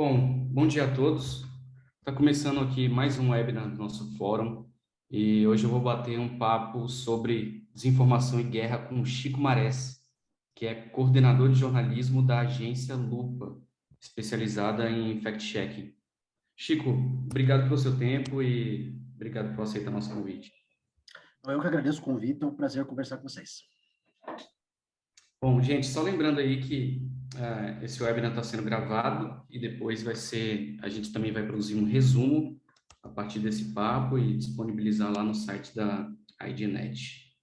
Bom dia a todos. Está começando aqui mais um webinar do nosso fórum e hoje eu vou bater um papo sobre desinformação e guerra com o Chico Marés, que é coordenador de jornalismo da agência Lupa, especializada em fact-checking. Chico, obrigado pelo seu tempo e obrigado por aceitar nosso convite. Eu que agradeço o convite, é um prazer conversar com vocês. Bom, gente, só lembrando aí que esse webinar está sendo gravado e depois a gente também vai produzir um resumo a partir desse papo e disponibilizar lá no site da IDNet.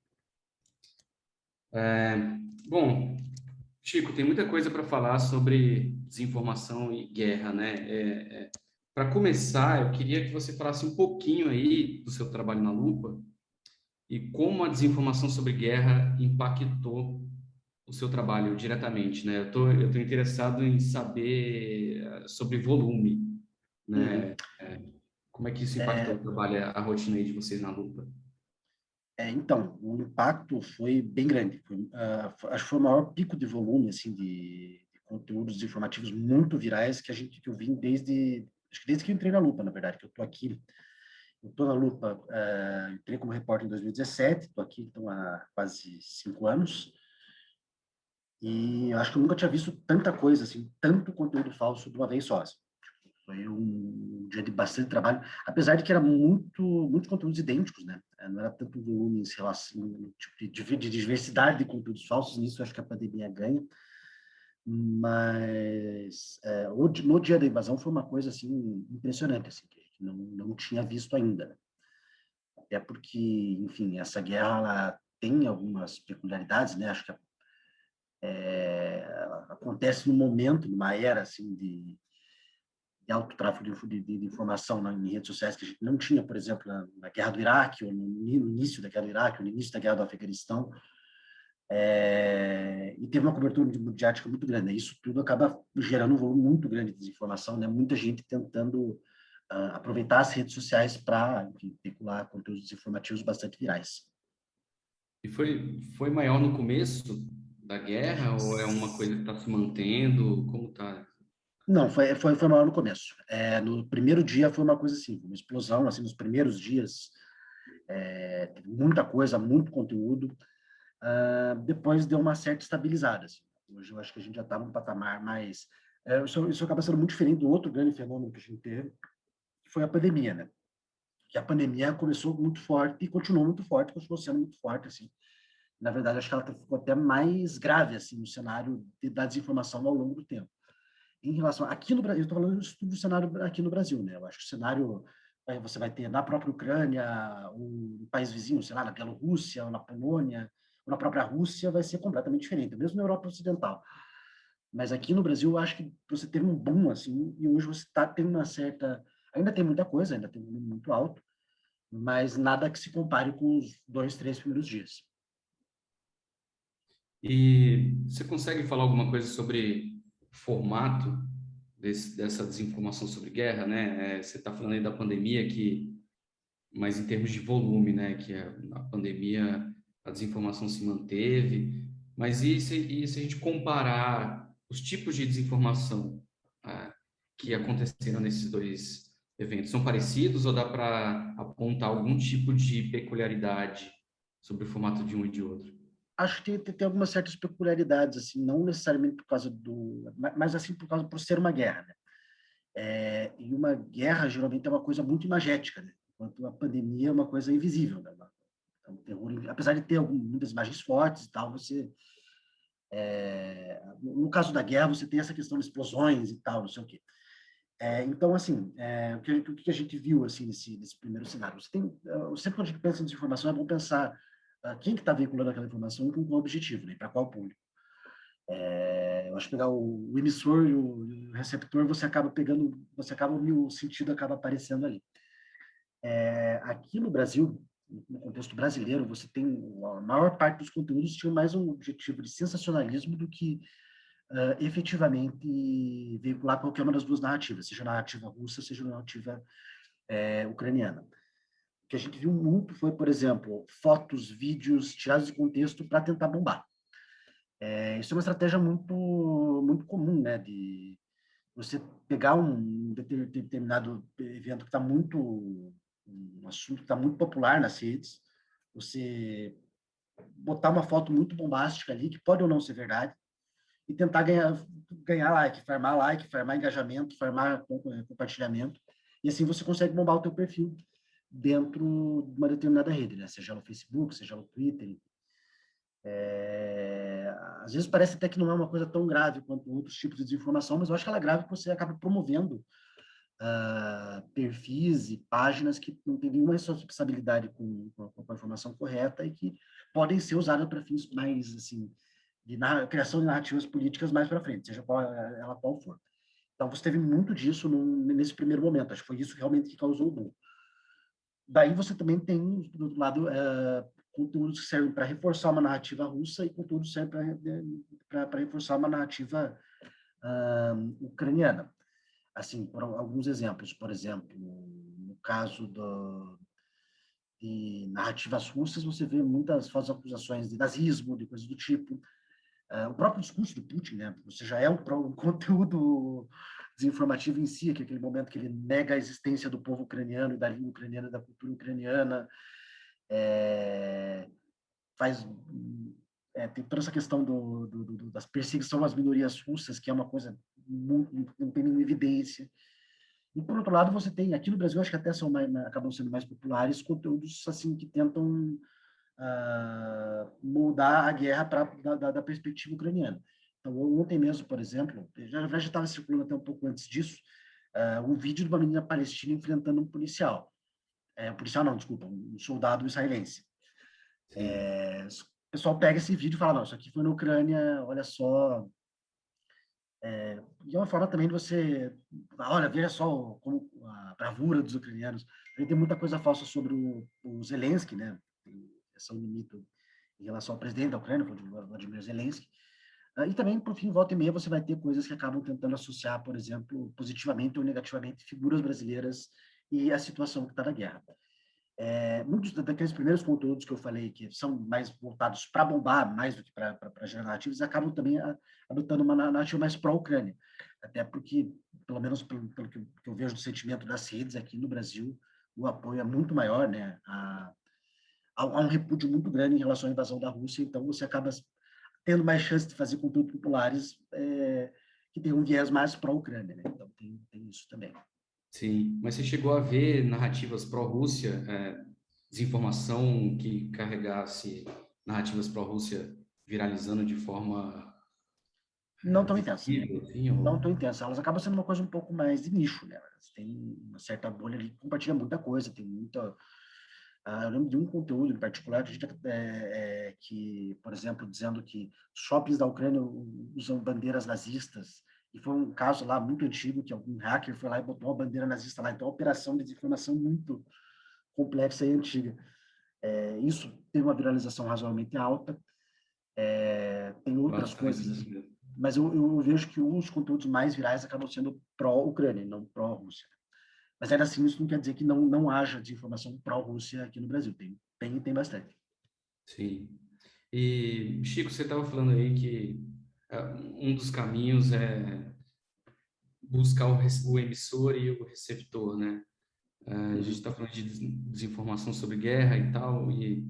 Bom, Chico, tem muita coisa para falar sobre desinformação e guerra, né? Para começar, eu queria que você falasse um pouquinho aí do seu trabalho na Lupa e como a desinformação sobre guerra impactou o seu trabalho diretamente, né? Eu tô interessado em saber sobre volume, Uhum. né? Como é que isso impactou o trabalho, a rotina aí de vocês na Lupa? Então, o impacto foi bem grande. Acho que foi o maior pico de volume assim, de conteúdos informativos muito virais que eu vim acho que desde que eu entrei na Lupa, na verdade, que eu estou na Lupa, entrei como repórter em 2017, estou aqui então há quase 5 anos, e eu acho que eu nunca tinha visto tanta coisa, assim, tanto conteúdo falso de uma vez só. Assim. Foi um dia de bastante trabalho, apesar de que era muitos conteúdos idênticos, né? Não era tanto volume em relação tipo de diversidade de conteúdos falsos, nisso eu acho que a pandemia ganha, mas no dia da invasão foi uma coisa assim impressionante, assim, que a gente não tinha visto ainda. Né? Até porque, enfim, essa guerra ela tem algumas peculiaridades, né? Acho que acontece num momento, numa era assim de alto tráfego de informação em redes sociais que a gente não tinha, por exemplo, na guerra do Iraque, ou no início da guerra do Iraque, ou no início da guerra do Afeganistão, e teve uma cobertura midiática muito grande. Né? Isso tudo acaba gerando um volume muito grande de desinformação, né? Muita gente tentando aproveitar as redes sociais para veicular conteúdos desinformativos bastante virais. E foi maior no começo da guerra ou é uma coisa que está se mantendo? Como tá? Não, foi maior no começo. No primeiro dia foi uma coisa assim, uma explosão, assim, nos primeiros dias, teve muita coisa, muito conteúdo. Depois deu uma certa estabilizada. Assim. Hoje eu acho que a gente já está num patamar mais. Isso acaba sendo muito diferente do outro grande fenômeno que a gente teve, que foi a pandemia, né? Que a pandemia começou muito forte e continuou muito forte, continuou sendo muito forte, assim. Na verdade, acho que ela ficou até mais grave, assim, no cenário da desinformação ao longo do tempo. Em relação aqui no Brasil, eu estou falando do cenário aqui no Brasil, né? Eu acho que o cenário você vai ter na própria Ucrânia, um país vizinho, sei lá, na Bielorrússia, ou na Polônia, ou na própria Rússia, vai ser completamente diferente, mesmo na Europa Ocidental. Mas aqui no Brasil, eu acho que você teve um boom, assim, e hoje você está tendo uma certa. Ainda tem muita coisa, ainda tem um número muito alto, mas nada que se compare com os 2, 3 primeiros dias. E você consegue falar alguma coisa sobre o formato dessa desinformação sobre guerra, né? Você está falando aí da pandemia mas em termos de volume, né, que a pandemia, a desinformação se manteve, mas e se a gente comparar os tipos de desinformação que aconteceram nesses dois eventos, são parecidos ou dá para apontar algum tipo de peculiaridade sobre o formato de um e de outro? Acho que tem algumas certas peculiaridades, assim, não necessariamente por causa do. Mas, assim, por ser uma guerra, né? E uma guerra geralmente é uma coisa muito imagética, né? Enquanto a pandemia é uma coisa invisível, né? É um terror, apesar de ter muitas imagens fortes e tal, no caso da guerra, você tem essa questão de explosões e tal, não sei o quê. Então, assim, o que a gente viu assim nesse primeiro cenário? Sempre quando a gente pensa em desinformação, é bom pensar quem que está veiculando aquela informação e com qual objetivo, né? Para qual público. Eu acho que pegar o emissor e o receptor, você acaba o sentido acaba aparecendo ali. Aqui no Brasil, no contexto brasileiro, você tem a maior parte dos conteúdos tinha mais um objetivo de sensacionalismo do que efetivamente veicular qualquer uma das duas narrativas, seja a narrativa russa, seja a narrativa ucraniana. O que a gente viu muito foi, por exemplo, fotos, vídeos tirados de contexto para tentar bombar. Isso é uma estratégia muito comum, né, você pegar um determinado evento que está muito, um assunto que está muito popular nas redes, você botar uma foto muito bombástica ali, que pode ou não ser verdade, e tentar like, farmar engajamento, farmar compartilhamento, e assim você consegue bombar o teu perfil dentro de uma determinada rede, né? Seja no Facebook, seja no Twitter. Às vezes parece até que não é uma coisa tão grave quanto outros tipos de desinformação, mas eu acho que ela é grave porque você acaba promovendo perfis e páginas que não têm nenhuma responsabilidade com a informação correta e que podem ser usadas para fins mais, assim, de criação de narrativas políticas mais para frente, seja qual for. Então, você teve muito disso nesse primeiro momento. Acho que foi isso realmente que causou o boom. Daí você também tem, do outro lado, conteúdos que servem para reforçar uma narrativa russa e conteúdos que servem para reforçar uma narrativa ucraniana. Assim, por alguns exemplos, por exemplo, no caso de narrativas russas, você vê muitas falsas acusações de nazismo, de coisas do tipo. O próprio discurso do Putin, né? Você já é um conteúdo desinformativo em si, que é aquele momento que ele nega a existência do povo ucraniano e da língua ucraniana e da cultura ucraniana. Faz tem toda essa questão das perseguições às minorias russas, que é uma coisa muito, não tem nenhuma evidência. E, por outro lado, você tem, aqui no Brasil, acho que até acabam sendo mais populares, conteúdos assim que tentam moldar a guerra da perspectiva ucraniana. Então, ontem mesmo, por exemplo, já estava circulando até um pouco antes disso, um vídeo de uma menina palestina enfrentando um policial. Um policial não, desculpa, um soldado israelense. O pessoal pega esse vídeo e fala, não, isso aqui foi na Ucrânia, olha só. E é uma forma também de você, olha, veja só como a bravura dos ucranianos. A gente tem muita coisa falsa sobre o Zelensky, né? Tem essa mito em relação ao presidente da Ucrânia, o Vladimir Zelensky. E também, por fim, volta e meia, você vai ter coisas que acabam tentando associar, por exemplo, positivamente ou negativamente, figuras brasileiras e a situação que está na guerra. Muitos daqueles primeiros conteúdos que eu falei, que são mais voltados para bombar, mais do que para gerar narrativas, acabam também adotando uma narrativa mais pró-Ucrânia. Até porque, pelo menos pelo que eu vejo do sentimento das redes aqui no Brasil, o apoio é muito maior, né? Há um repúdio muito grande em relação à invasão da Rússia, então você acaba tendo mais chance de fazer conteúdos populares que tem um viés mais pró-Ucrânia, né? Então tem isso também. Sim, mas você chegou a ver narrativas pró-Rússia, desinformação que carregasse narrativas pró-Rússia viralizando de forma Não tão intensa. visível, assim, Não ou... tão intensa. Elas acabam sendo uma coisa um pouco mais de nicho, né? Tem uma certa bolha ali que compartilha muita coisa, tem muita... eu lembro de um conteúdo em particular que, que, por exemplo, dizendo que shoppings da Ucrânia usam bandeiras nazistas, e foi um caso lá muito antigo que algum hacker foi lá e botou uma bandeira nazista lá. Então, a operação de desinformação muito complexa e antiga. Isso tem uma viralização razoavelmente alta. Tem outras Bastante, coisas, isso assim. mesmo. Mas eu vejo que os conteúdos mais virais acabam sendo pró-Ucrânia, não pró-Rússia. Mas ainda assim, isso não quer dizer que não haja desinformação pró-Rússia aqui no Brasil. Tem bastante. Sim. E, Chico, você estava falando aí que um dos caminhos é buscar o emissor e o receptor, né? A gente Uhum. está falando de desinformação sobre guerra e tal, e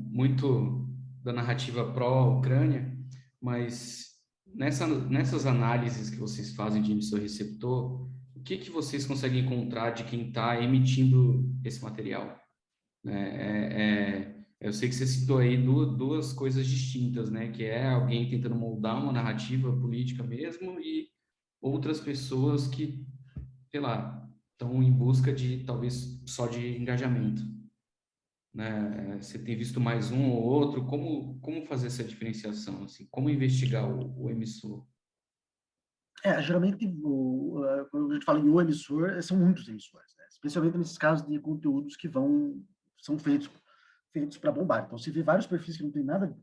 muito da narrativa pró-Ucrânia, mas nessas análises que vocês fazem de emissor e receptor, o que que vocês conseguem encontrar de quem está emitindo esse material? Eu sei que você citou aí duas coisas distintas, né? Que é alguém tentando moldar uma narrativa política mesmo e outras pessoas que, sei lá, estão em busca de talvez só de engajamento, né? Você tem visto mais um ou outro? Como fazer essa diferenciação, assim? Como investigar o emissor? Geralmente, quando a gente fala em o emissor, são muitos emissores, né? Especialmente nesses casos de conteúdos que são feitos para bombar. Então, você vê vários perfis que não tem nada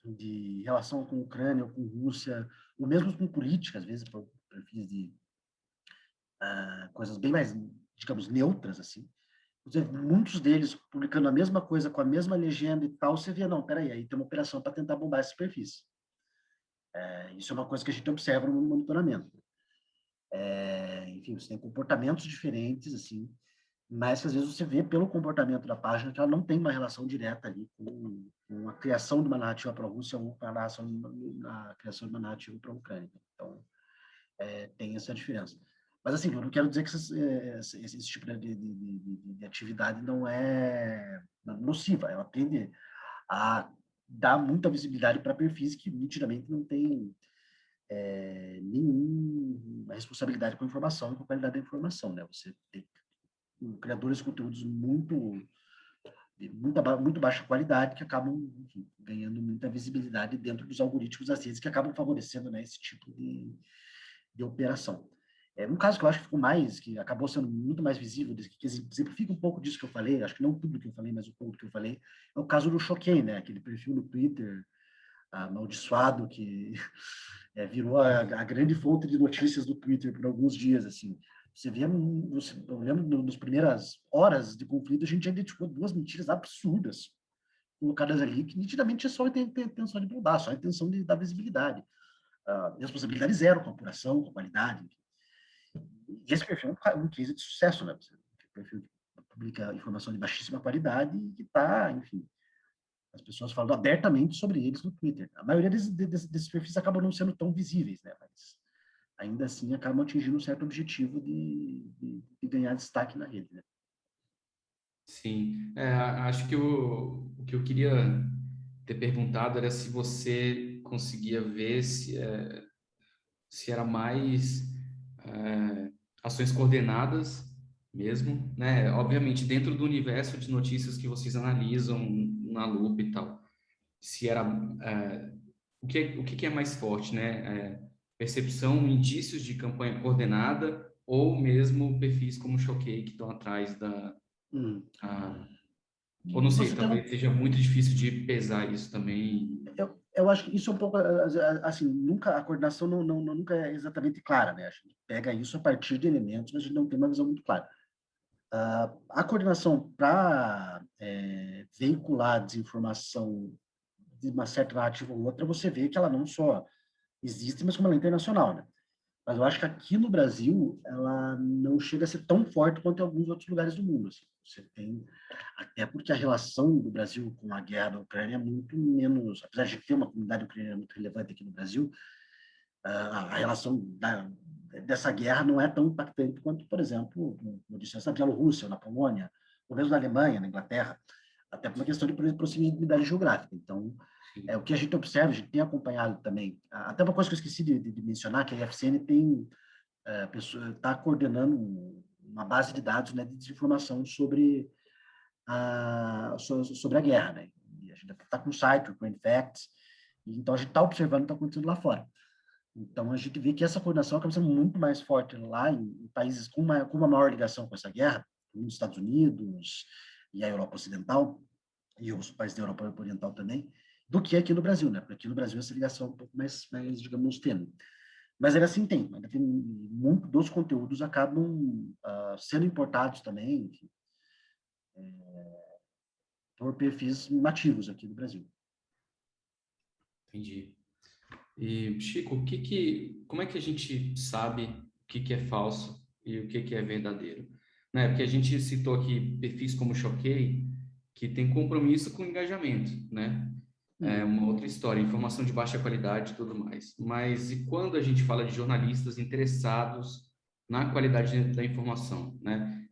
de relação com Ucrânia ou com Rússia, ou mesmo com política, às vezes, perfis de coisas bem mais, digamos, neutras, assim. Você vê muitos deles publicando a mesma coisa, com a mesma legenda e tal, você vê, não, peraí, aí tem uma operação para tentar bombar esses perfis. Isso é uma coisa que a gente observa no monitoramento. Enfim, você tem comportamentos diferentes, assim, mas que às vezes você vê pelo comportamento da página que ela não tem uma relação direta ali com a criação de uma narrativa para a Rússia ou com a criação de uma narrativa para a Ucrânia. Então, tem essa diferença. Mas, assim, eu não quero dizer que esse tipo de atividade não é nociva. Ela tende a dar muita visibilidade para perfis que nitidamente não têm nenhuma responsabilidade com a informação e com a qualidade da informação, né? Você tem criadores de conteúdos muito baixa qualidade que acabam, enfim, ganhando muita visibilidade dentro dos algoritmos das redes que acabam favorecendo, né, esse tipo de operação. Um caso que eu acho que ficou mais, que acabou sendo muito mais visível, que exemplifica um pouco disso que eu falei, acho que não tudo que eu falei, mas um pouco que eu falei, é o caso do Choquei, né? Aquele perfil no Twitter amaldiçoado que virou a grande fonte de notícias do Twitter por alguns dias, assim. Você via, eu lembro, nas primeiras horas de conflito, a gente já identificou duas mentiras absurdas colocadas ali, que nitidamente tinha só a intenção de mudar, só a intenção de dar visibilidade. Responsabilidade zero com a apuração, com a qualidade. E esse perfil é um case de sucesso, né? Um perfil que publica informação de baixíssima qualidade e que está, enfim, as pessoas falando abertamente sobre eles no Twitter. A maioria desses perfis acabam não sendo tão visíveis, né? Mas ainda assim acabam atingindo um certo objetivo de ganhar destaque na rede, né? Sim, acho que o que eu queria ter perguntado era se você conseguia ver se era mais ações coordenadas mesmo, né? Obviamente, dentro do universo de notícias que vocês analisam na lupa e tal, se era o que é mais forte, né? Percepção, indícios de campanha coordenada ou mesmo perfis como o Choquei que estão atrás Hum. a, ou não sei, Você tem talvez seja muito difícil de pesar isso também. eu acho que isso é um pouco assim, nunca a coordenação nunca é exatamente clara, né? A gente pega isso a partir de elementos, mas a gente não tem uma visão muito clara. A coordenação para veicular desinformação de uma certa narrativa ou outra, você vê que ela não só existe, mas como ela é internacional, né? Mas eu acho que aqui no Brasil ela não chega a ser tão forte quanto em alguns outros lugares do mundo. Assim. Você tem, até porque a relação do Brasil com a guerra da Ucrânia é muito menos, apesar de ter uma comunidade ucraniana muito relevante aqui no Brasil, a relação dessa guerra não é tão impactante quanto, por exemplo, como disse, na Bielorrússia, na Polônia, ou mesmo na Alemanha, na Inglaterra, até por uma questão de proximidade geográfica. Então, Sim. o que a gente observa, a gente tem acompanhado também, até uma coisa que eu esqueci de mencionar, que a IFCN tem está coordenando uma base de dados, né, de desinformação sobre a guerra, né? E a gente está com o site, o Ukraine Facts, então a gente está observando o que está acontecendo lá fora. Então a gente vê que essa coordenação acaba sendo muito mais forte lá em países com uma maior ligação com essa guerra, como os Estados Unidos e a Europa Ocidental, e os países da Europa Oriental também, do que aqui no Brasil, né? Porque aqui no Brasil essa ligação é um pouco mais digamos, tênue. Mas ainda assim tem, muito dos conteúdos acabam sendo importados também, enfim, por perfis nativos aqui do Brasil. Entendi. E, Chico, como é que a gente sabe o que é falso e o que é verdadeiro? Né? Porque a gente citou aqui perfis como o Choquei, que tem compromisso com o engajamento, né? É uma outra história, informação de baixa qualidade e tudo mais. Mas e quando a gente fala de jornalistas interessados na qualidade da informação, né?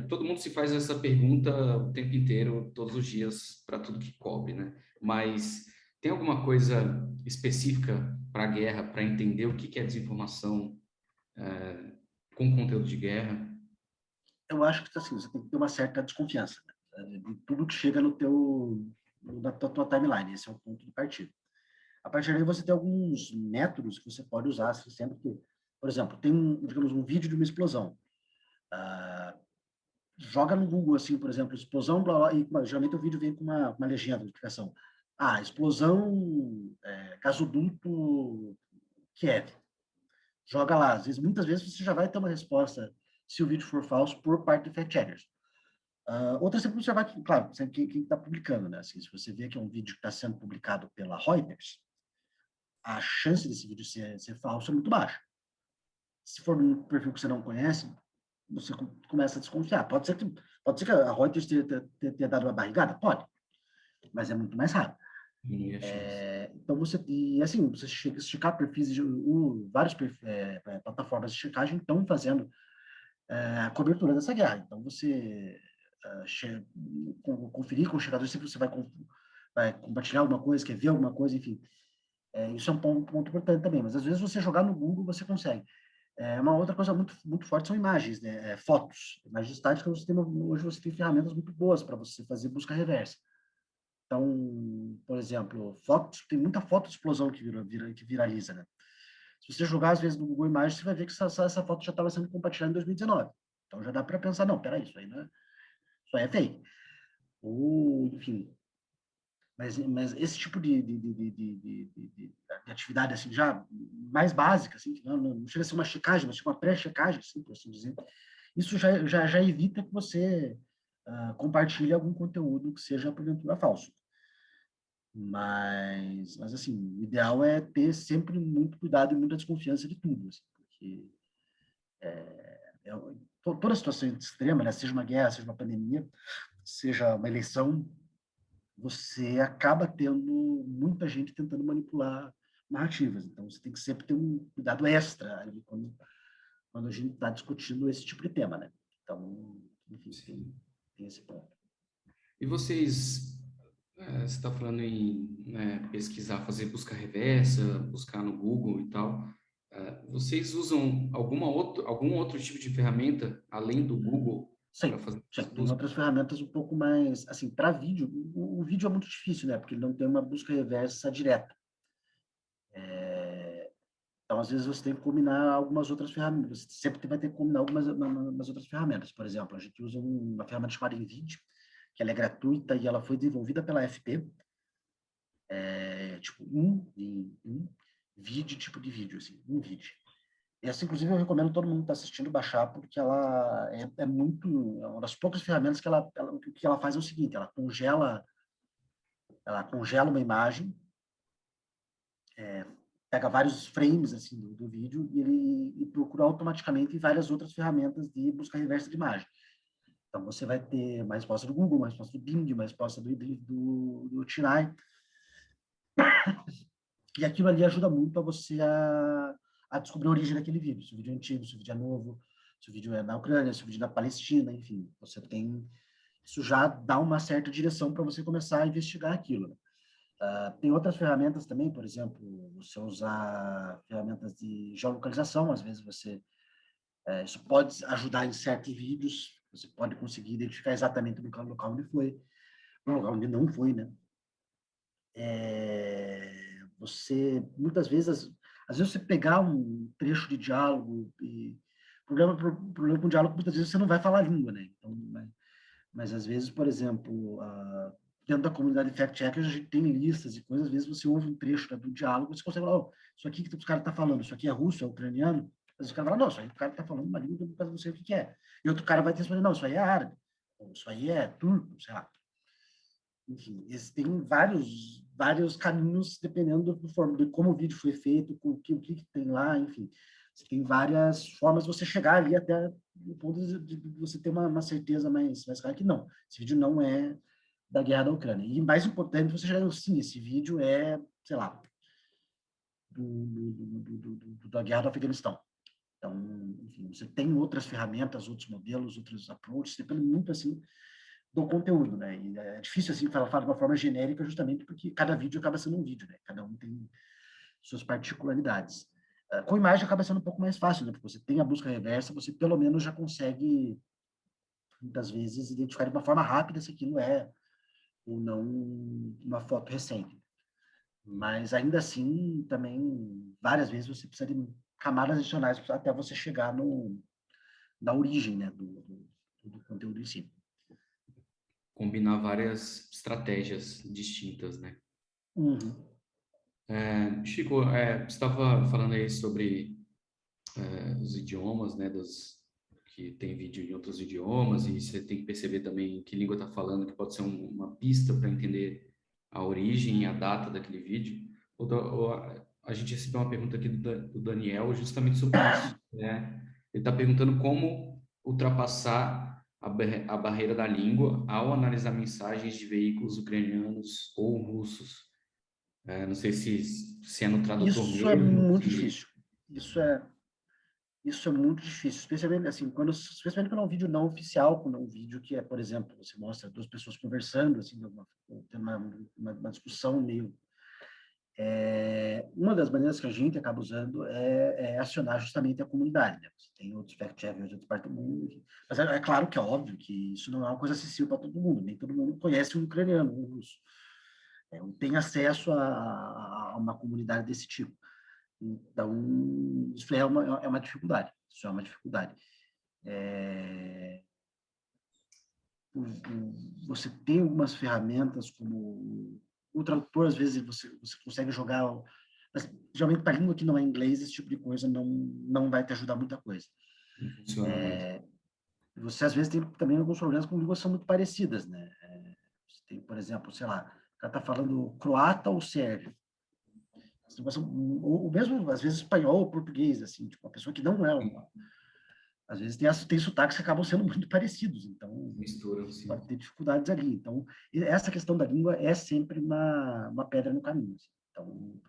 Todo mundo se faz essa pergunta o tempo inteiro, todos os dias, para tudo que cobre, né? Mas tem alguma coisa específica para a guerra, para entender o que é desinformação com conteúdo de guerra? Eu acho que assim, você tem que ter uma certa desconfiança, né, de tudo que chega na tua timeline. Esse é o ponto de partida. A partir daí você tem alguns métodos que você pode usar assim, sempre que, por exemplo, tem digamos um vídeo de uma explosão. Joga no Google assim, por exemplo, explosão, blá, blá, e geralmente o vídeo vem com uma legenda de explicação. Explosão, gasoduto Kiev. Joga lá. Muitas vezes você já vai ter uma resposta se o vídeo for falso por parte de fact-checkers. Outra você observar que, claro, quem está publicando, né? Assim, se você vê que é um vídeo que está sendo publicado pela Reuters, a chance desse vídeo ser falso é muito baixa. Se for um perfil que você não conhece, você começa a desconfiar. Pode ser que a Reuters tenha dado uma barrigada? Pode, mas é muito mais raro. Diminui a chance. Então, e assim, você esticar perfis, várias plataformas de checagem estão fazendo a cobertura dessa guerra. Então, você conferir com o checador se você vai compartilhar alguma coisa, quer ver alguma coisa, enfim. Isso é um ponto importante também, mas às vezes você jogar no Google, você consegue. Uma outra coisa muito, muito forte são imagens, né? Fotos. Imagens estáticas, hoje você tem ferramentas muito boas para você fazer busca reversa. Então, por exemplo, fotos, tem muita foto de explosão que viraliza, né? Se você jogar, às vezes, no Google Imagens, você vai ver que essa foto já estava sendo compartilhada em 2019. Então, já dá para pensar, não, peraí, isso aí é fake. Ou, enfim. Mas esse tipo de atividade, assim, já mais básica, assim, que não chega a ser uma checagem, mas uma pré-checagem, assim, por assim dizer, isso já evita que você compartilhe algum conteúdo que seja, porventura, falso. Mas assim, o ideal é ter sempre muito cuidado e muita desconfiança de tudo, assim, porque toda situação extrema, né, seja uma guerra, seja uma pandemia, seja uma eleição, você acaba tendo muita gente tentando manipular narrativas. Então, você tem que sempre ter um cuidado extra ali quando a gente está discutindo esse tipo de tema, né? Então, enfim, tem esse ponto. E vocês, você está falando em, né, pesquisar, fazer busca reversa, buscar no Google e tal. Vocês usam algum outro tipo de ferramenta além do Google para Sim, fazer sim. essas Tem buscas? outras ferramentas um pouco mais, assim, para vídeo, o vídeo é muito difícil, né? Porque ele não tem uma busca reversa direta. Então, às vezes, você tem que combinar algumas outras ferramentas. Você sempre vai ter que combinar umas outras ferramentas. Por exemplo, a gente usa uma ferramenta chamada InVid, que ela é gratuita e ela foi desenvolvida pela FP. Tipo, vídeo, tipo de vídeo, assim, vídeo. Essa, inclusive, eu recomendo todo mundo que está assistindo baixar, porque ela é uma das poucas ferramentas o que ela faz é o seguinte, ela congela uma imagem, pega vários frames assim do vídeo e procura automaticamente várias outras ferramentas de busca reversa de imagem. Então, você vai ter uma resposta do Google, uma resposta do Bing, uma resposta do TinEye, e aquilo ali ajuda muito a você a descobrir a origem daquele vídeo. Se o vídeo é antigo, se o vídeo é novo, se o vídeo é na Ucrânia, se o vídeo é na Palestina, enfim. Isso já dá uma certa direção para você começar a investigar aquilo, né? Tem outras ferramentas também, por exemplo, você usar ferramentas de geolocalização, às vezes isso pode ajudar em certos vídeos, você pode conseguir identificar exatamente o local onde foi, o local onde não foi, né? Muitas vezes, às vezes você pegar um trecho de diálogo problema com diálogo, muitas vezes você não vai falar a língua, né? Então, mas às vezes, por exemplo, dentro da comunidade fact-checkers, a gente tem listas e coisas, às vezes você ouve um trecho do diálogo, você consegue falar, oh, isso aqui que os caras estão falando, isso aqui é russo, é ucraniano, mas o cara fala, não, isso aí o cara está falando uma língua que eu não sei o que é. E outro cara vai te responder, não, isso aí é árabe, ou isso aí é turco, sei lá. Enfim, tem vários caminhos, dependendo de como o vídeo foi feito, o que tem lá, enfim. Você tem várias formas de você chegar ali até o ponto de você ter uma certeza mais clara que não, esse vídeo não é da guerra da Ucrânia. E mais importante, você chegar, sim, esse vídeo é, sei lá, da guerra do Afeganistão. Então, enfim, você tem outras ferramentas, outros modelos, outros approaches, depende muito, assim, do conteúdo, né? E é difícil, assim, falar de uma forma genérica, justamente porque cada vídeo acaba sendo um vídeo, né? Cada um tem suas particularidades. Com imagem acaba sendo um pouco mais fácil, né? Porque você tem a busca reversa, você pelo menos já consegue, muitas vezes, identificar de uma forma rápida se aquilo é ou não uma foto recente. Mas, ainda assim, também, várias vezes você precisa de camadas adicionais até você chegar na origem, né? Do conteúdo em si. Combinar várias estratégias distintas, né? Uhum. Chico, você estava falando aí sobre os idiomas, né? Que tem vídeo em outros idiomas e você tem que perceber também que língua está falando, que pode ser uma pista para entender a origem e a data daquele vídeo. a gente recebeu uma pergunta aqui do Daniel justamente sobre isso, né? Ele está perguntando como ultrapassar a barreira da língua ao analisar mensagens de veículos ucranianos ou russos. Não sei se é no tradutor Isso é mesmo, muito se... difícil. Isso é, isso é muito difícil, especialmente assim, especialmente quando é um vídeo não oficial, quando é um vídeo que é, por exemplo, você mostra duas pessoas conversando, assim, tendo uma discussão meio. Uma das maneiras que a gente acaba usando é acionar justamente a comunidade, né? Você tem outros fact-checkers de outras partes do mundo, mas é claro que é óbvio que isso não é uma coisa acessível para todo mundo, nem todo mundo conhece o ucraniano, o russo. Tem acesso a uma comunidade desse tipo. Então, isso é uma dificuldade. Isso é uma dificuldade. É, Você tem algumas ferramentas como o tradutor, às vezes você consegue jogar, mas geralmente para língua que não é inglês, esse tipo de coisa não vai te ajudar muita coisa. Não funciona muito. Você às vezes tem também alguns problemas com línguas que são muito parecidas, né? Você tem, por exemplo, sei lá, o cara está falando croata ou sérvio. Ou mesmo, às vezes, espanhol ou português, assim, tipo, uma pessoa que não é uma. Às vezes tem sotaques que acabam sendo muito parecidos, então Misturam, você sim. pode ter dificuldades ali. Então, essa questão da língua é sempre uma pedra no caminho. Assim. Então,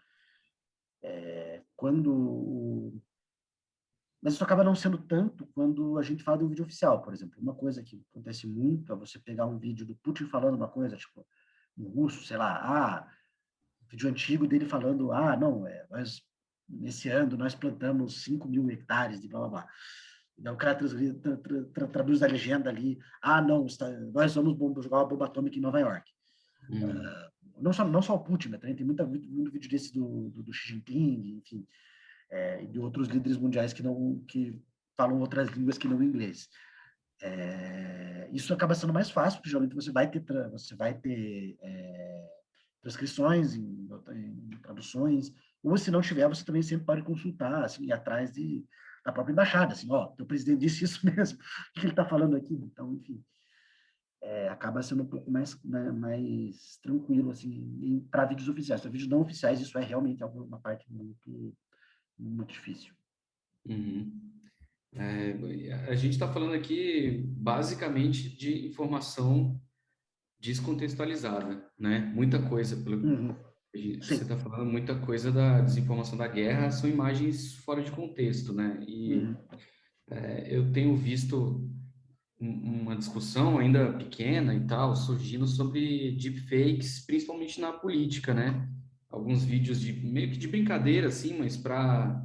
quando. Mas isso acaba não sendo tanto quando a gente fala de um vídeo oficial, por exemplo. Uma coisa que acontece muito é você pegar um vídeo do Putin falando uma coisa, tipo, um russo, sei lá, vídeo antigo dele falando, não, nós, nesse ano, nós plantamos 5.000 hectares de blá, blá, blá. Então, o cara traduz a legenda ali, não, nós vamos jogar uma bomba atômica em Nova York. Hum. Não só o Putin, mas também tem muito vídeo desse do Xi Jinping, enfim, e de outros líderes mundiais que falam outras línguas que não o inglês. Isso acaba sendo mais fácil, porque geralmente você vai ter transcrições, em traduções, ou se não tiver, você também sempre pode consultar, assim, ir atrás da própria embaixada, assim, o presidente disse isso mesmo, o que ele está falando aqui? Então, enfim, acaba sendo um pouco mais, né, mais tranquilo, assim, para vídeos oficiais. Para vídeos não oficiais, isso é realmente uma parte muito, muito difícil. Uhum. A gente está falando aqui basicamente de informação descontextualizada, né? Muita coisa, Uhum. você Sim. está falando muita coisa da desinformação da guerra, são imagens fora de contexto, né? E Uhum. eu tenho visto uma discussão ainda pequena e tal, surgindo sobre deepfakes, principalmente na política, né? Alguns vídeos de meio que de brincadeira, assim, mas para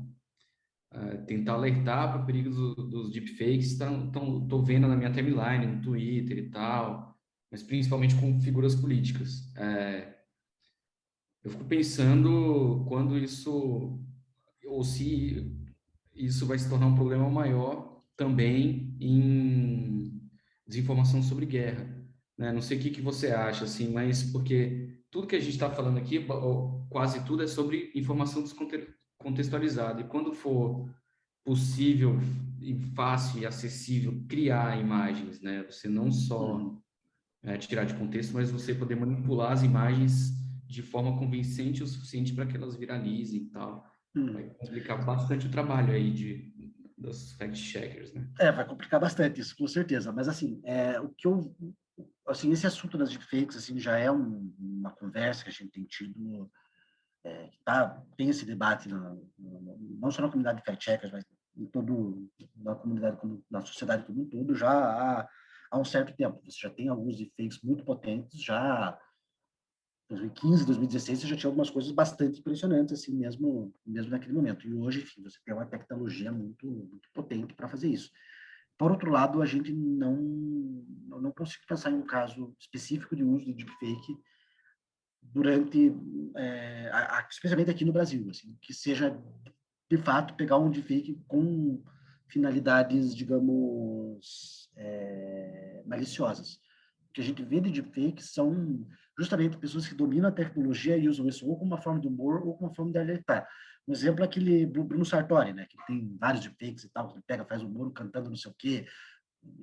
tentar alertar para o perigo dos deepfakes, tô vendo na minha timeline, no Twitter e tal, mas principalmente com figuras políticas. Eu fico pensando quando isso, ou se isso vai se tornar um problema maior também em desinformação sobre guerra, né? Não sei o que você acha, assim, mas porque tudo que a gente está falando aqui, ou quase tudo, é sobre informação descontextualizada. E quando for possível e fácil e acessível criar imagens, né? Você não só Uhum. tirar de contexto, mas você poder manipular as imagens de forma convincente o suficiente para que elas viralizem e tal. Vai Uhum. complicar bastante o trabalho aí dos fact-checkers, né? Vai complicar bastante isso, com certeza. Mas, assim, assim, esse assunto das deepfakes, assim, já é uma conversa que a gente tem tido, tem esse debate, não só na comunidade de fact-checkers, mas na comunidade, na sociedade como um todo, já há um certo tempo. Você já tem alguns deepfakes muito potentes, já 2015, 2016, você já tinha algumas coisas bastante impressionantes, assim, mesmo naquele momento. E hoje, enfim, você tem uma tecnologia muito, muito potente para fazer isso. Por outro lado, a gente não consigo pensar em um caso específico de uso de deepfake durante, especialmente aqui no Brasil, assim, que seja, de fato, pegar um deepfake com finalidades, digamos, maliciosas. O que a gente vê de deepfake são justamente pessoas que dominam a tecnologia e usam isso ou como uma forma de humor ou como uma forma de alertar. Um exemplo é aquele Bruno Sartori, né, que tem vários deepfakes e tal, que pega, faz humor cantando não sei o quê,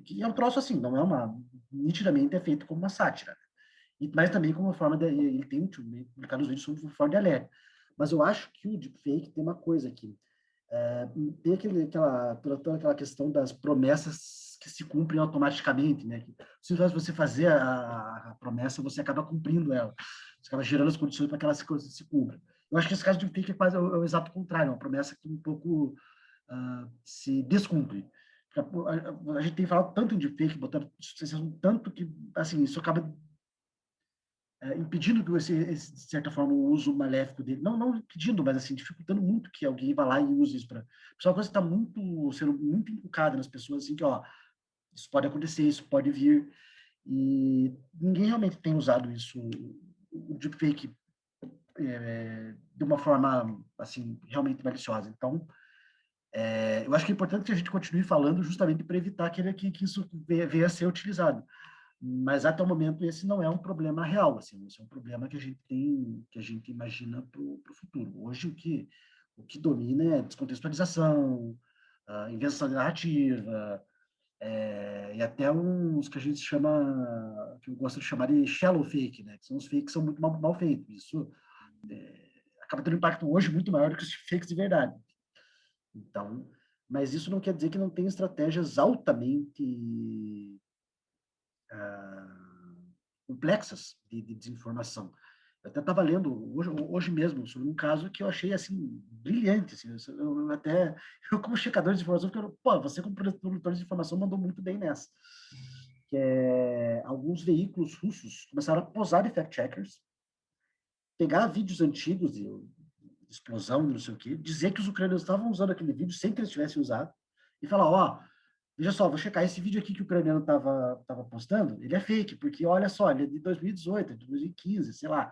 que é um troço assim, não é nitidamente é feito como uma sátira, mas também como uma forma ele tem publicado os vídeos como uma forma de alerta. Mas eu acho que o deepfake tem uma coisa aqui. Tem toda aquela questão das promessas que se cumprem automaticamente, né? Que, se você fazer a promessa, você acaba cumprindo ela. Você acaba gerando as condições para que ela se cumpra. Eu acho que esse caso de deepfake é quase o exato contrário, é uma promessa que um pouco se descumpre. A gente tem falado tanto em deepfake, botando tanto que, assim, isso acaba impedindo esse, de certa forma, o uso maléfico dele. Não impedindo, mas assim, dificultando muito que alguém vá lá e use isso para... Isso é uma coisa que está sendo muito inculcada nas pessoas, assim, que, ó, isso pode acontecer, isso pode vir, e ninguém realmente tem usado isso, o deepfake, de uma forma, assim, realmente maliciosa. Então, eu acho que é importante que a gente continue falando justamente para evitar que isso venha a ser utilizado. Mas até o momento esse não é um problema real, assim, esse é um problema que a gente tem, que a gente imagina para o futuro. Hoje o que domina é descontextualização, a invenção de narrativa, e até uns que a gente chama, que eu gosto de chamar de shallow fake, né? Que são os fakes que são muito mal feitos. Isso acaba tendo um impacto hoje muito maior do que os fakes de verdade. Então, mas isso não quer dizer que não tem estratégias altamente complexas de desinformação. Eu até estava lendo hoje mesmo sobre um caso que eu achei assim brilhante. Assim, eu como checador de informação, você como produtor de informação mandou muito bem nessa. Que alguns veículos russos começaram a posar de fact-checkers, pegar vídeos antigos de explosão, não sei o quê, dizer que os ucranianos estavam usando aquele vídeo sem que eles tivessem usado, e falar, ó, veja só, vou checar esse vídeo aqui que o ucraniano tava postando, ele é fake, porque olha só, ele é de 2018, de 2015, sei lá.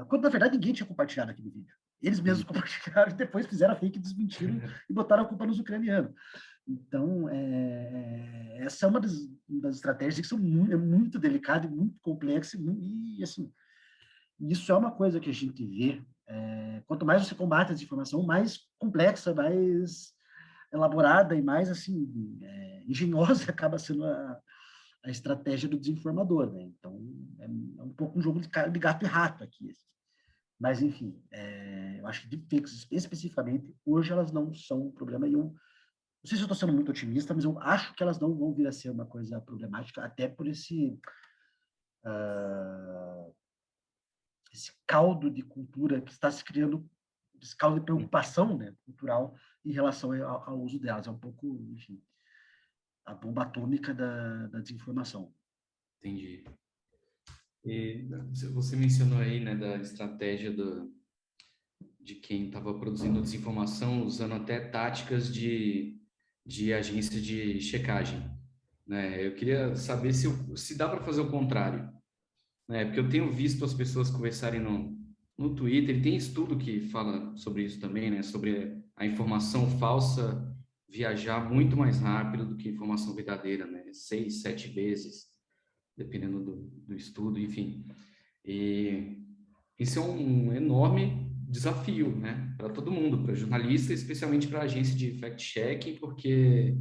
Quando, na verdade, ninguém tinha compartilhado aquele vídeo. Eles mesmos compartilharam e depois fizeram a fake, desmentiram e botaram a culpa nos ucranianos. Então, essa é uma das estratégias que é muito delicada e muito complexa e assim, isso é uma coisa que a gente vê. Quanto mais você combate a desinformação, mais complexa, mais elaborada e mais assim engenhosa acaba sendo a estratégia do desinformador, né? Então é um pouco um jogo de gato e rato aqui. Mas enfim, eu acho que deepfakes especificamente hoje elas não são um problema. E eu não sei se eu estou sendo muito otimista, mas eu acho que elas não vão vir a ser uma coisa problemática, até por esse caldo de cultura que está se criando, esse caldo de preocupação, né, cultural em relação ao uso delas. É um pouco, enfim, a bomba atômica da desinformação. Entendi. E você mencionou aí, né, da estratégia de quem estava produzindo desinformação, usando até táticas de agência de checagem, né? Eu queria saber se dá para fazer o contrário, né? Porque eu tenho visto as pessoas conversarem no Twitter, e tem estudo que fala sobre isso também, né? Sobre a informação falsa viajar muito mais rápido do que a informação verdadeira, né? 6, 7 vezes, dependendo do estudo, enfim. E isso é um enorme desafio, né? Para todo mundo, para jornalista, especialmente para a agência de fact-checking, porque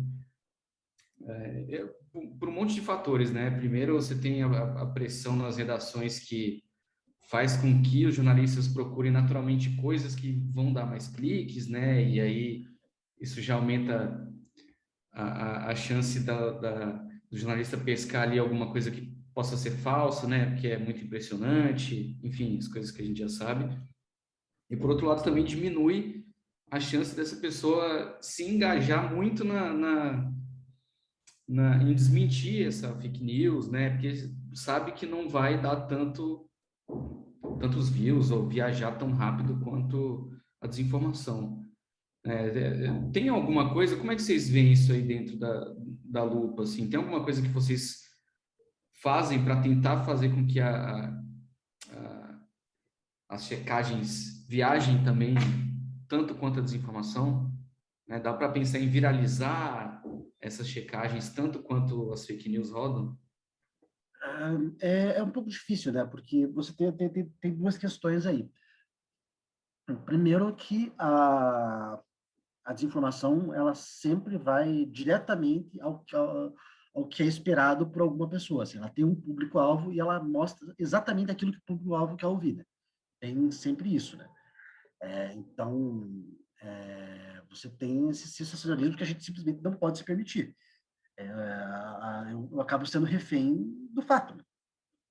por um monte de fatores, né? Primeiro, você tem a pressão nas redações que faz com que os jornalistas procurem naturalmente coisas que vão dar mais cliques, né? E aí isso já aumenta a chance do jornalista pescar ali alguma coisa que possa ser falsa, né? Porque é muito impressionante, enfim, as coisas que a gente já sabe. E por outro lado também diminui a chance dessa pessoa se engajar muito em desmentir essa fake news, né? Porque sabe que não vai dar tantos views ou viajar tão rápido quanto a desinformação. Tem alguma coisa? Como é que vocês veem isso aí dentro da lupa? Assim, tem alguma coisa que vocês fazem para tentar fazer com que as checagens viajem também tanto quanto a desinformação? Né? Dá para pensar em viralizar essas checagens tanto quanto as fake news rodam? É um pouco difícil, né? Porque você tem duas questões aí. Primeiro que a desinformação ela sempre vai diretamente ao que é esperado por alguma pessoa. Assim, ela tem um público-alvo e ela mostra exatamente aquilo que o público-alvo quer ouvir. Né? tem sempre isso, né? Então, você tem esse sensacionalismo que a gente simplesmente não pode se permitir. Eu acabo sendo refém do fato, né?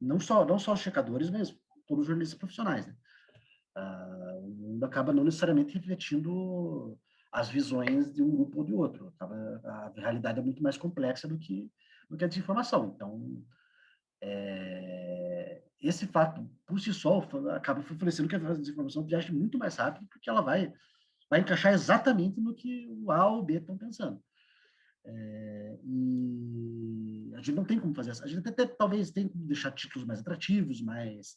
Não só os checadores, mas todos os jornalistas profissionais, né? O mundo acaba não necessariamente refletindo as visões de um grupo ou de outro. A realidade é muito mais complexa do que a desinformação. Então, esse fato, por si só, acaba favorecendo que a desinformação viaje muito mais rápido, porque ela vai encaixar exatamente no que o A ou o B estão pensando. E a gente não tem como fazer isso. A gente até talvez tem como deixar títulos mais atrativos, mais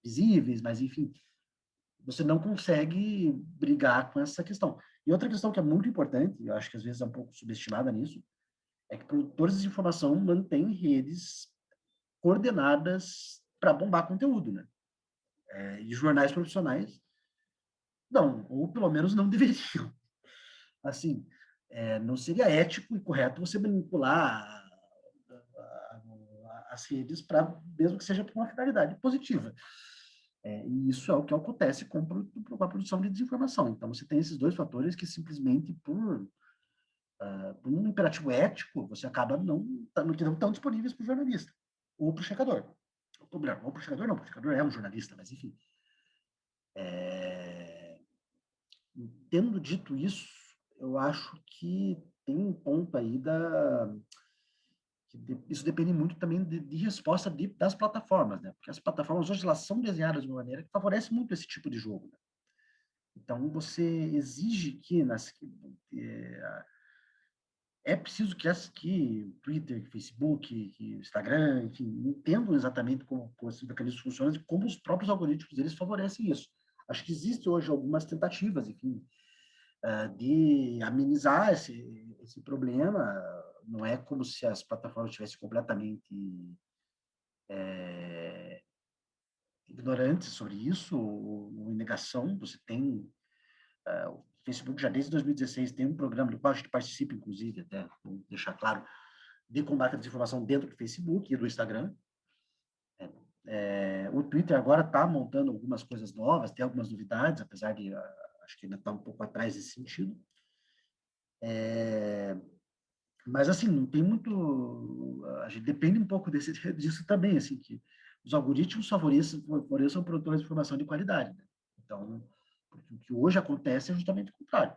visíveis, mas enfim, você não consegue brigar com essa questão. E outra questão que é muito importante, eu acho que às vezes é um pouco subestimada nisso, é que produtores de informação mantêm redes coordenadas para bombar conteúdo, né? E jornais profissionais não, ou pelo menos não deveriam. Assim, não seria ético e correto você manipular as redes para, mesmo que seja por uma finalidade positiva. E isso é o que acontece com a produção de desinformação. Então, você tem esses dois fatores que simplesmente por um imperativo ético, você acaba não tão disponíveis para o jornalista ou para o checador. Ou para o checador não, porque o checador é um jornalista, mas enfim. Tendo dito isso, eu acho que tem um ponto aí isso depende muito também de resposta das plataformas, né? Porque as plataformas hoje elas são desenhadas de uma maneira que favorece muito esse tipo de jogo, né? Então você exige que é preciso que Twitter, que Facebook, que Instagram, enfim, entendam exatamente como esses mecanismos funcionam e como os próprios algoritmos deles favorecem isso. Acho que existem hoje algumas tentativas, enfim, de amenizar esse problema. Não é como se as plataformas estivessem completamente ignorantes sobre isso, ou em negação. Você tem o Facebook já desde 2016 tem um programa do qual a gente participa, inclusive, até vou deixar claro, de combate à desinformação dentro do Facebook e do Instagram. O Twitter agora está montando algumas coisas novas, tem algumas novidades, apesar de acho que ainda está um pouco atrás nesse sentido. Mas, assim, não tem muito... A gente depende um pouco disso também, assim, que os algoritmos favoreçam produtores de informação de qualidade, né? Então, o que hoje acontece é justamente o contrário.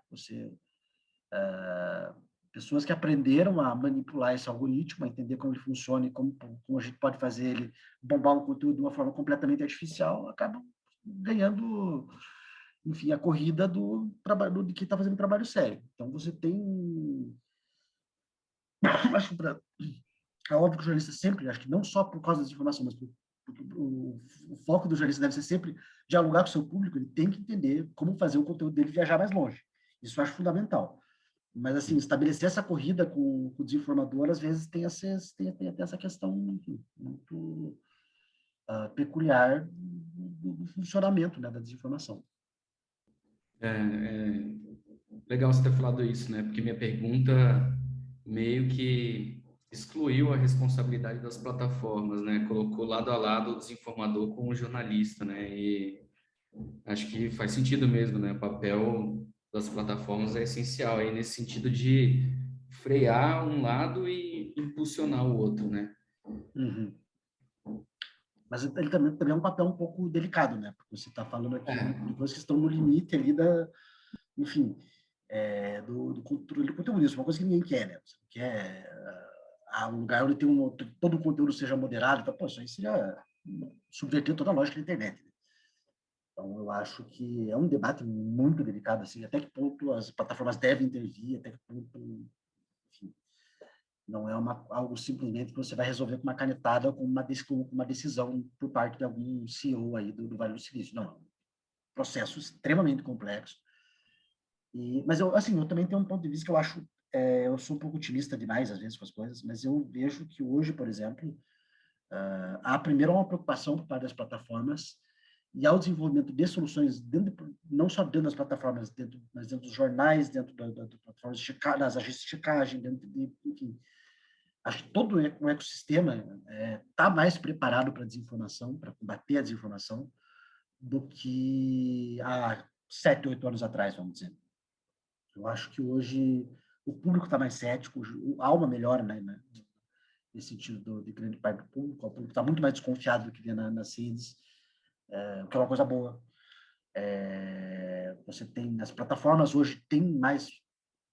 Pessoas que aprenderam a manipular esse algoritmo, a entender como ele funciona e como a gente pode fazer ele bombar um conteúdo de uma forma completamente artificial, acabam ganhando, enfim, a corrida de quem está fazendo trabalho sério. Então, você tem... Acho que é óbvio que o jornalista sempre, acho que não só por causa das informações, mas o foco do jornalista deve ser sempre dialogar com o seu público, ele tem que entender como fazer o conteúdo dele viajar mais longe. Isso eu acho fundamental. Mas, assim, estabelecer essa corrida com o desinformador, às vezes, tem essa questão, enfim, muito peculiar do funcionamento, né, da desinformação. Legal você ter falado isso, né? Porque minha pergunta meio que excluiu a responsabilidade das plataformas, né? Colocou lado a lado o desinformador com o jornalista, né? E acho que faz sentido mesmo, né? O papel das plataformas é essencial aí nesse sentido de frear um lado e impulsionar o outro, né? Uhum. Mas ele também é um papel um pouco delicado, né? Porque você está falando aqui de coisas que estão no limite ali enfim, do controle do conteúdo. Isso é uma coisa que ninguém quer, né? Você não quer um lugar onde todo o conteúdo seja moderado. Então, pô, isso aí seria subverter toda a lógica da internet, né? Então, eu acho que é um debate muito delicado, assim, até que ponto as plataformas devem intervir, até que ponto, enfim, não é algo simplesmente que você vai resolver com uma canetada ou com uma decisão por parte de algum CEO aí do Vale do Silício. Não, é um processo extremamente complexo. Mas eu também tenho um ponto de vista que eu acho, eu sou um pouco otimista demais às vezes com as coisas, mas eu vejo que hoje, por exemplo, há primeiro uma preocupação por parte das plataformas e ao desenvolvimento de soluções não só dentro das plataformas, mas dentro dos jornais, dentro das plataformas das agências de checagem, enfim, acho que todo o ecossistema está mais preparado para a desinformação, para combater a desinformação, do que há 7, 8 anos atrás, vamos dizer. Eu acho que hoje o público está mais cético, há uma melhora, né, nesse sentido de grande parte do público. O público está muito mais desconfiado do que vê nas redes, o que é uma coisa boa. Você tem, as plataformas hoje têm mais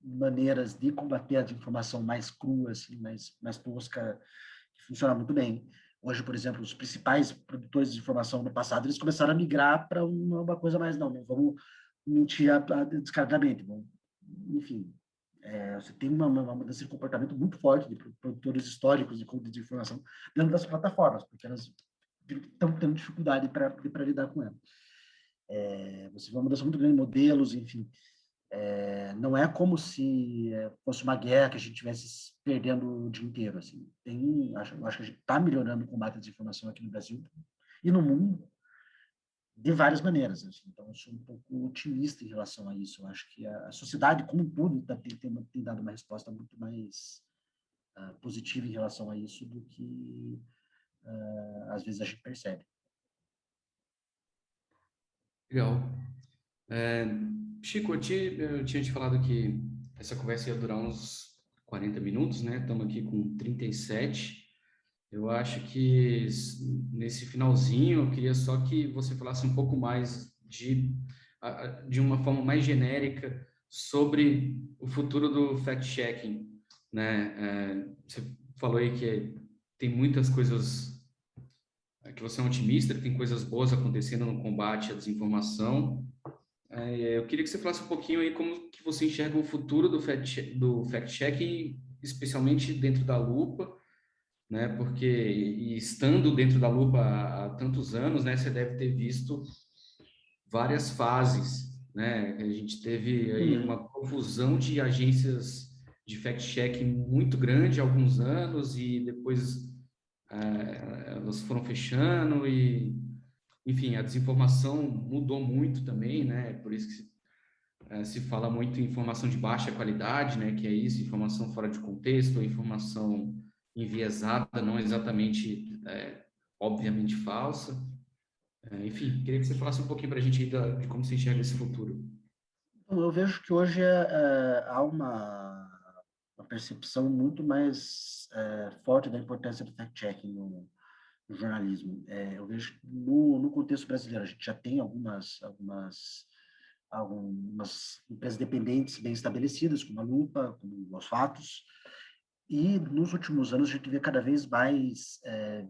maneiras de combater a desinformação mais crua, assim, mais tosca, que funciona muito bem. Hoje, por exemplo, os principais produtores de informação no passado, eles começaram a migrar para uma coisa mais, não vamos mentir descaradamente. Enfim, você tem uma mudança de comportamento muito forte de produtores históricos de informação dentro das plataformas, porque elas estão tendo dificuldade para lidar com ela. Você vê uma mudança muito grande de modelos, enfim. Não é como se fosse uma guerra que a gente estivesse perdendo o dia inteiro. Assim. Acho que a gente está melhorando o combate à desinformação aqui no Brasil e no mundo de várias maneiras. Assim. Então, eu sou um pouco otimista em relação a isso. Eu acho que a sociedade, como um todo, tem dado uma resposta muito mais positiva em relação a isso do que, às vezes, a gente percebe. Legal. Chico, eu tinha te falado que essa conversa ia durar uns 40 minutos, né? Estamos aqui com 37. Eu acho que nesse finalzinho, eu queria só que você falasse um pouco mais de uma forma mais genérica sobre o futuro do fact-checking, né? Você falou aí que tem muitas coisas, que você é um otimista, que tem coisas boas acontecendo no combate à desinformação. Eu queria que você falasse um pouquinho aí como que você enxerga o futuro do fact-checking, especialmente dentro da lupa, né? Porque estando dentro da lupa há tantos anos, né, você deve ter visto várias fases, né? A gente teve aí uma confusão de agências de fact-checking muito grande há alguns anos e depois elas foram fechando e, enfim, a desinformação mudou muito também, né? Por isso que se fala muito em informação de baixa qualidade, né? Que é isso, informação fora de contexto, informação enviesada, não exatamente, obviamente falsa. Enfim, queria que você falasse um pouquinho para a gente aí de como você enxerga esse futuro. Eu vejo que hoje há uma percepção muito mais forte da importância do fact-checking no jornalismo. Eu vejo que no contexto brasileiro a gente já tem algumas empresas dependentes bem estabelecidas, como a Lupa, como os Fatos, e nos últimos anos a gente vê cada vez mais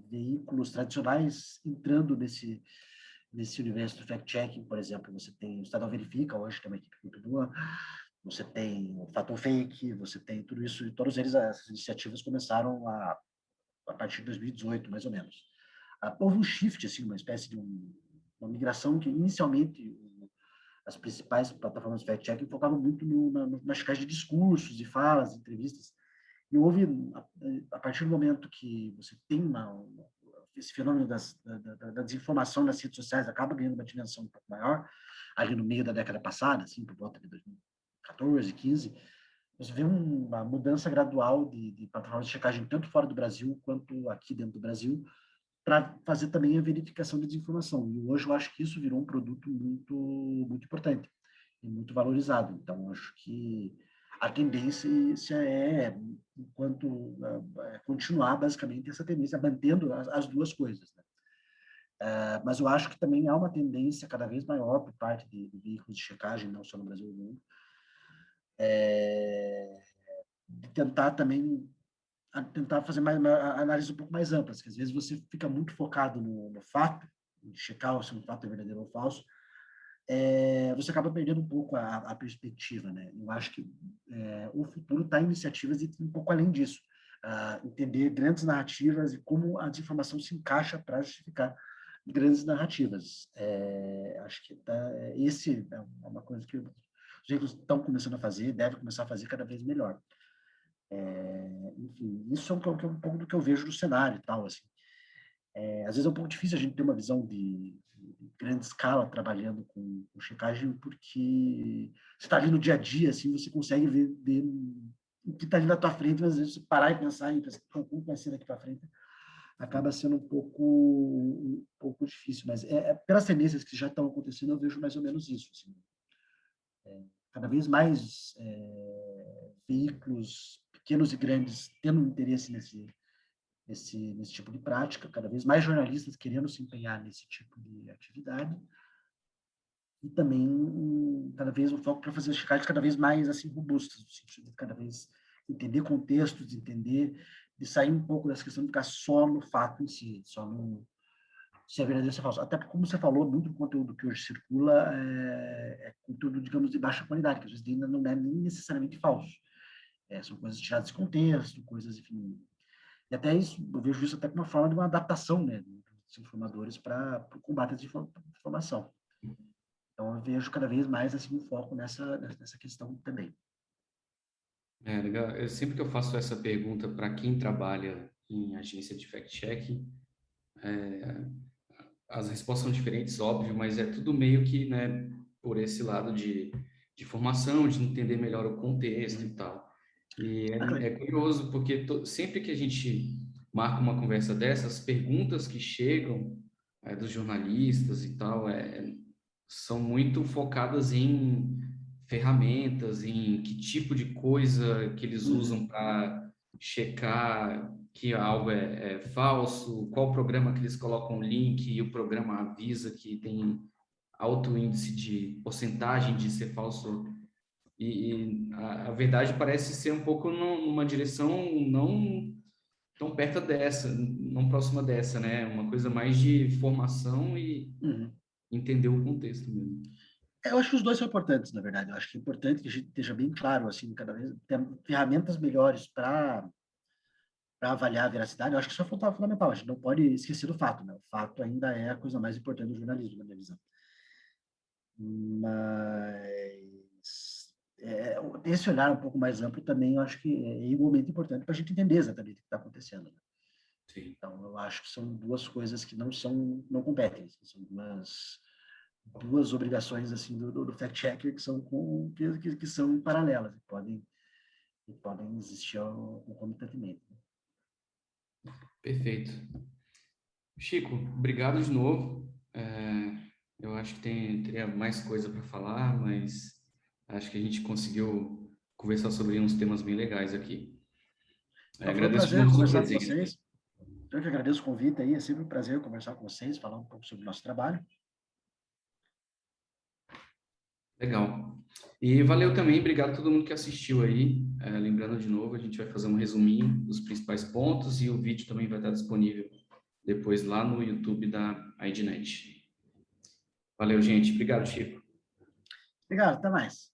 veículos tradicionais entrando nesse universo do fact-checking. Por exemplo, você tem o Estadão Verifica, hoje tem uma equipe muito boa, você tem o Fato ou Fake, você tem tudo isso, e todos eles, essas iniciativas começaram a partir de 2018, mais ou menos. Houve um shift, assim, uma espécie de uma migração que inicialmente as principais plataformas de fact-checking focavam muito na checagem de discursos, de falas, de entrevistas. E houve, a partir do momento que você tem esse fenômeno da desinformação nas redes sociais acaba ganhando uma dimensão um pouco maior, ali no meio da década passada, assim, por volta de 2014, 15, você vê uma mudança gradual de plataformas de checagem, tanto fora do Brasil quanto aqui dentro do Brasil, para fazer também a verificação de desinformação. E hoje eu acho que isso virou um produto muito, muito importante e muito valorizado. Então, acho que a tendência enquanto continuar basicamente essa tendência, mantendo as duas coisas. Né? Mas eu acho que também há uma tendência cada vez maior por parte de veículos de checagem, não só no Brasil e no mundo, de tentar também tentar fazer uma análise um pouco mais ampla, que às vezes você fica muito focado no fato, em checar se um fato é verdadeiro ou falso, você acaba perdendo um pouco a perspectiva, né? Eu acho que o futuro está em iniciativas de um pouco além disso, entender grandes narrativas e como a desinformação se encaixa para justificar grandes narrativas. Acho que esse é uma coisa que os veículos estão começando a fazer, devem começar a fazer cada vez melhor. Enfim, isso é um pouco do que eu vejo no cenário e tal, assim. Às vezes é um pouco difícil a gente ter uma visão de grande escala trabalhando com checagem, porque você está ali no dia a dia, assim, você consegue ver o que está ali na tua frente, mas às vezes você parar e pensar em como vai ser daqui para frente, acaba sendo um pouco difícil. Mas pelas tendências que já estão acontecendo, eu vejo mais ou menos isso. Assim, cada vez mais veículos pequenos e grandes tendo interesse nesse tipo de prática, cada vez mais jornalistas querendo se empenhar nesse tipo de atividade, e também cada vez um foco para fazer as checagens cada vez mais assim robustas, no sentido de cada vez entender contextos, de sair um pouco dessa questão de ficar só no fato em si, só no se é verdadeiro ou se é falso. Até porque, como você falou, muito do conteúdo que hoje circula é conteúdo, digamos, de baixa qualidade, que às vezes ainda não é nem necessariamente falso. São coisas tiradas de contexto, coisas, enfim. E até isso, eu vejo isso até como uma forma de uma adaptação, né, dos informadores para o combate à desinformação. Então, eu vejo cada vez mais assim, um foco nessa questão também. Legal. Sempre que eu faço essa pergunta para quem trabalha em agência de fact-checking, as respostas são diferentes, óbvio, mas é tudo meio que, né, por esse lado de formação, de entender melhor o contexto e tal. E é curioso, porque sempre que a gente marca uma conversa dessas, as perguntas que chegam dos jornalistas e tal são muito focadas em ferramentas, em que tipo de coisa que eles usam para checar que algo é falso, qual programa que eles colocam o link e o programa avisa que tem alto índice de porcentagem de ser falso. E a verdade parece ser um pouco numa direção não tão perto dessa, não próxima dessa, né? Uma coisa mais de formação e entender o contexto mesmo. Eu acho que os dois são importantes, na verdade. Eu acho que é importante que a gente esteja bem claro, assim, cada vez ter ferramentas melhores para avaliar a veracidade. Eu acho que isso é fundamental. A gente não pode esquecer do fato, né? O fato ainda é a coisa mais importante do jornalismo, na minha visão. Mas esse olhar um pouco mais amplo também, eu acho que é igualmente importante para a gente entender exatamente o que está acontecendo, né? Sim. Então, eu acho que são duas coisas que não competem. São duas obrigações assim do fact-checker que são paralelas e podem existir concomitantemente. Perfeito. Chico, obrigado de novo. Eu acho que teria mais coisa para falar, mas acho que a gente conseguiu conversar sobre uns temas bem legais aqui. Então, foi um Agradeço de prazer novo a sua conversar com presença. vocês. Eu que agradeço o convite aí, é sempre um prazer conversar com vocês, falar um pouco sobre o nosso trabalho. Legal. E valeu também, obrigado a todo mundo que assistiu aí. Lembrando de novo, a gente vai fazer um resuminho dos principais pontos e o vídeo também vai estar disponível depois lá no YouTube da IDNet. Valeu, gente. Obrigado, Chico. Obrigado, até mais.